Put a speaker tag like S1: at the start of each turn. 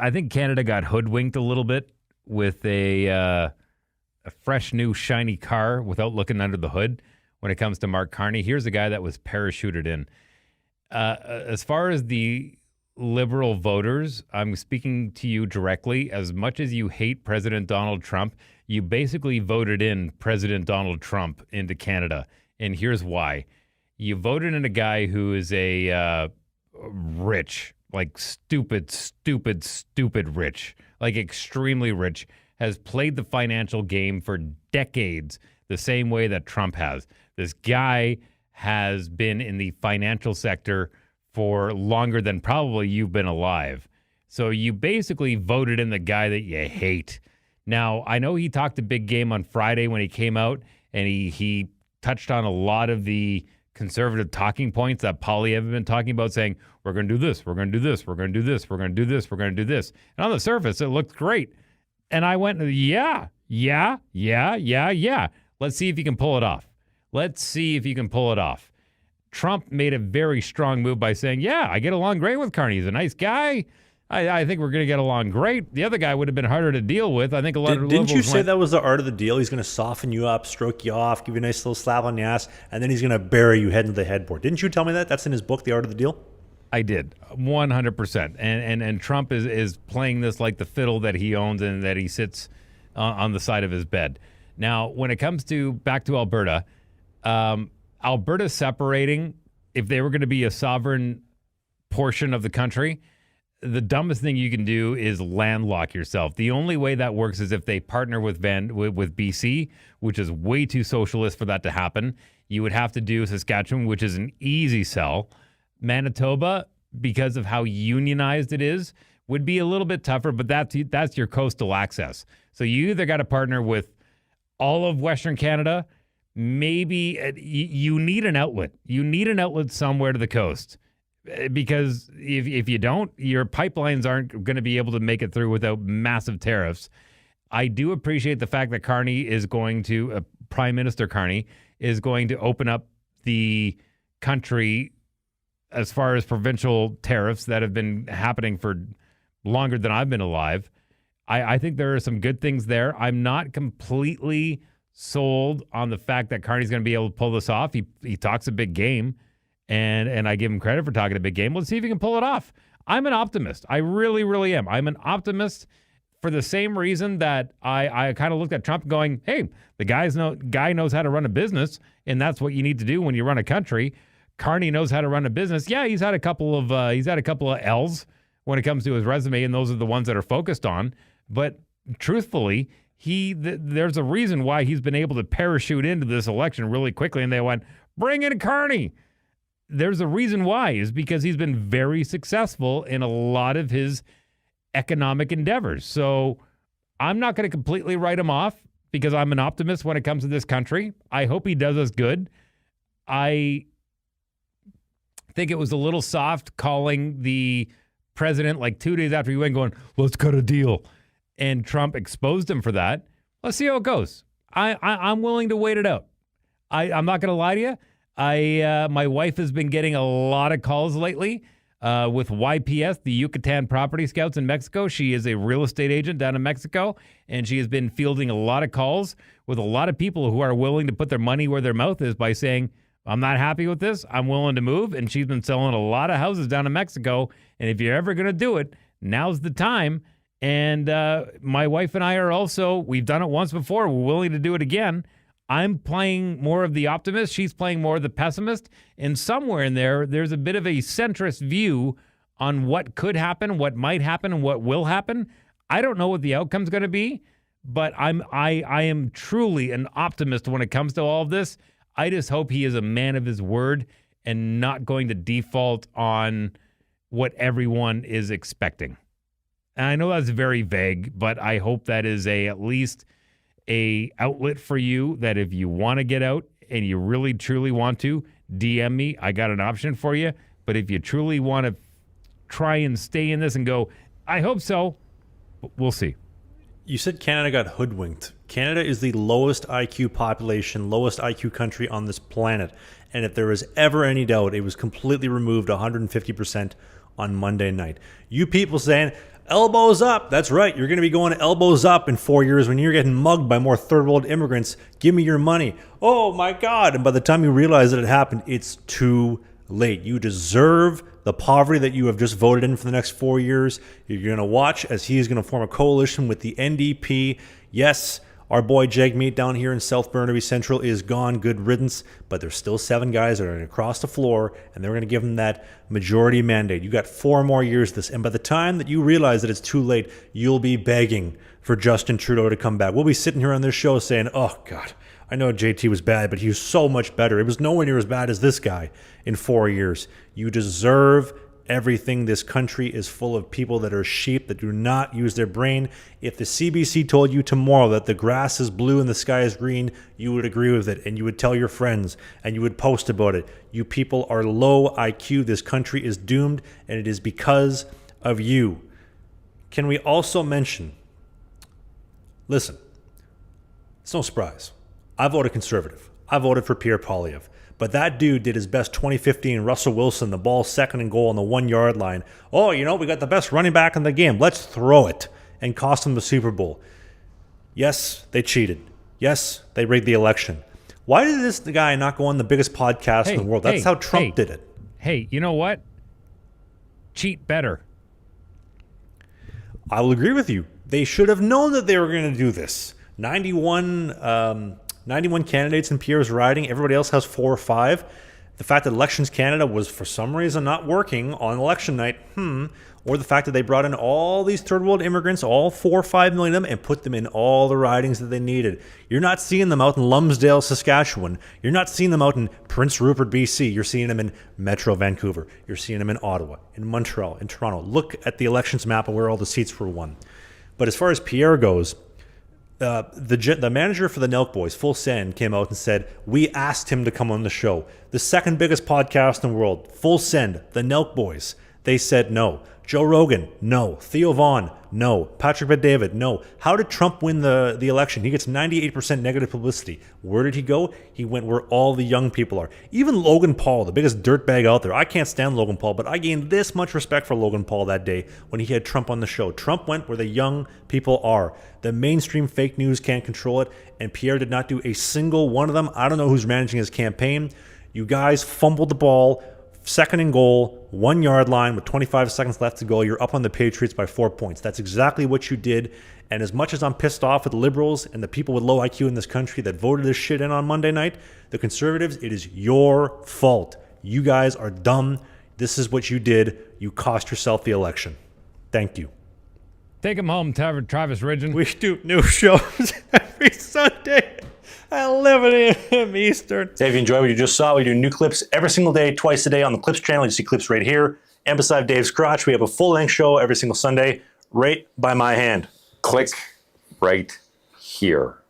S1: I think Canada got hoodwinked a little bit with a fresh, new, shiny car without looking under the hood when it comes to Mark Carney. Here's a guy that was parachuted in. As far as the Liberal voters, I'm speaking to you directly. As much as you hate President Donald Trump, you basically voted in President Donald Trump into Canada. And here's why. You voted in a guy who is a rich, like stupid rich, like extremely rich, has played the financial game for decades the same way that Trump has. This guy has been in the financial sector for longer than probably you've been alive. So you basically voted in the guy that you hate. Now, I know he talked a big game on Friday when he came out, and he touched on a lot of the conservative talking points that Polly have been talking about, saying, we're going to do this, we're going to do this, we're going to do this, we're going to do this, we're going to do this. And on the surface, it looked great. And I went, yeah. Let's see if you can pull it off. Let's see if you can pull it off. Trump made a very strong move by saying, yeah, I get along great with Carney. He's a nice guy. I think we're going to get along great. The other guy would have been harder to deal with. I think a lot of
S2: Didn't you say that was the art of the deal? He's going to soften you up, stroke you off, give you a nice little slap on the ass, and then he's going to bury you head into the headboard. Didn't you tell me that? That's in his book, The Art of the Deal?
S1: I did, 100%. And Trump is playing this like the fiddle that he owns and that he sits on the side of his bed. Now, when it comes to back to Alberta, Alberta separating, if they were going to be a sovereign portion of the country, the dumbest thing you can do is landlock yourself. The only way that works is if they partner with BC, which is way too socialist for that to happen. You would have to do Saskatchewan, which is an easy sell. Manitoba, because of how unionized it is, would be a little bit tougher, but that's your coastal access. So you either got to partner with all of Western Canada. Maybe you need an outlet. You need an outlet somewhere to the coast, because if you don't, your pipelines aren't going to be able to make it through without massive tariffs. I do appreciate the fact that Carney is going to, Prime Minister Carney is going to open up the country as far as provincial tariffs that have been happening for longer than I've been alive. I think there are some good things there. I'm not completely sold on the fact that Carney's going to be able to pull this off. He talks a big game, and I give him credit for talking a big game. Let's see if he can pull it off. I'm an optimist. I really, really am. I'm an optimist for the same reason that I kind of looked at Trump going, hey, the guy knows how to run a business, and that's what you need to do when you run a country. Carney knows how to run a business. Yeah, he's had a couple of L's when it comes to his resume, and those are the ones that are focused on. But truthfully, there's a reason why he's been able to parachute into this election really quickly, and they went, bring in Carney. There's a reason why, is because he's been very successful in a lot of his economic endeavors. So I'm not going to completely write him off, because I'm an optimist when it comes to this country. I hope he does us good. I think it was a little soft calling the president like 2 days after he went going, let's cut a deal. And Trump exposed him for that. Let's see how it goes. I'm willing to wait it out. I'm not going to lie to you. My wife has been getting a lot of calls lately with YPS, the Yucatan Property Scouts in Mexico. She is a real estate agent down in Mexico, and she has been fielding a lot of calls with a lot of people who are willing to put their money where their mouth is by saying, I'm not happy with this. I'm willing to move. And she's been selling a lot of houses down in Mexico. And if you're ever going to do it, now's the time. And my wife and I are also, we've done it once before. We're willing to do it again. I'm playing more of the optimist. She's playing more of the pessimist. And somewhere in there, there's a bit of a centrist view on what could happen, what might happen, and what will happen. I don't know what the outcome's going to be, but I am truly an optimist when it comes to all of this. I just hope he is a man of his word and not going to default on what everyone is expecting. And I know that's very vague, but I hope that is at least a outlet for you, that if you want to get out and you really, truly want to, DM me. I got an option for you. But if you truly want to try and stay in this and go, I hope so, we'll see.
S2: You said Canada got hoodwinked. Canada is the lowest IQ population, lowest IQ country on this planet. And if there was ever any doubt, it was completely removed 150% on Monday night. You people saying, Elbows up. That's right. You're going to be going elbows up in 4 years when you're getting mugged by more third world immigrants. Give me your money. Oh my God. And by the time you realize that it happened, it's too late. You deserve the poverty that you have just voted in for the next 4 years. You're going to watch as he is going to form a coalition with the NDP. Yes, our boy Jagmeet down here in South Burnaby Central is gone. Good riddance. But there's still 7 guys that are going to cross the floor, and they're going to give him that majority mandate. You got 4 more years of this. And by the time that you realize that it's too late, you'll be begging for Justin Trudeau to come back. We'll be sitting here on this show saying, oh, God, I know JT was bad, but he was so much better. It was nowhere near as bad as this guy in 4 years. You deserve everything. This country is full of people that are sheep that do not use their brain. If the CBC told you tomorrow that the grass is blue and the sky is green, you would agree with it, and you would tell your friends, and you would post about it. You people are low IQ. This country is doomed, and it is because of you. Can we also mention, listen, it's no surprise. I voted Conservative. I voted for Pierre Poilievre. But that dude did his best 2015 Russell Wilson, the ball second and goal on the 1 yard line. Oh, we got the best running back in the game. Let's throw it, and cost them the Super Bowl. Yes, they cheated. Yes, they rigged the election. Why did this guy not go on the biggest podcast in the world? That's how Trump did it.
S1: Hey, you know what? Cheat better.
S2: I will agree with you. They should have known that they were going to do this. 91 candidates in Pierre's riding. Everybody else has 4 or 5. The fact that Elections Canada was for some reason not working on election night, or the fact that they brought in all these third world immigrants, all 4 or 5 million of them, and put them in all the ridings that they needed. You're not seeing them out in Lumsdale, Saskatchewan. You're not seeing them out in Prince Rupert, BC. You're seeing them in Metro Vancouver. You're seeing them in Ottawa, in Montreal, in Toronto. Look at the elections map of where all the seats were won. But as far as Pierre goes, the manager for the Nelk Boys, Full Send, came out and said, we asked him to come on the show. The second biggest podcast in the world, Full Send, the Nelk Boys, they said no. Joe Rogan, no. Theo Vaughn, no. Patrick Bet-David, no. How did Trump win the election? He gets 98% negative publicity. Where did he go? He went where all the young people are. Even Logan Paul, the biggest dirtbag out there. I can't stand Logan Paul, but I gained this much respect for Logan Paul that day when he had Trump on the show. Trump went where the young people are. The mainstream fake news can't control it, and Pierre did not do a single one of them. I don't know who's managing his campaign. You guys fumbled the ball. Second and goal, 1 yard line with 25 seconds left to go. You're up on the Patriots by 4 points. That's exactly what you did. And as much as I'm pissed off at the liberals and the people with low IQ in this country that voted this shit in on Monday night, the Conservatives, it is your fault. You guys are dumb. This is what you did. You cost yourself the election. Thank you.
S1: Take him home, Travis Ridgen.
S2: We do new shows every Sunday at 11 a.m. Eastern.
S3: Hey, if you enjoyed what you just saw, we do new clips every single day, twice a day on the Clips channel. You see clips right here. And beside Dave's crotch, we have a full-length show every single Sunday right by my hand.
S4: Click right here.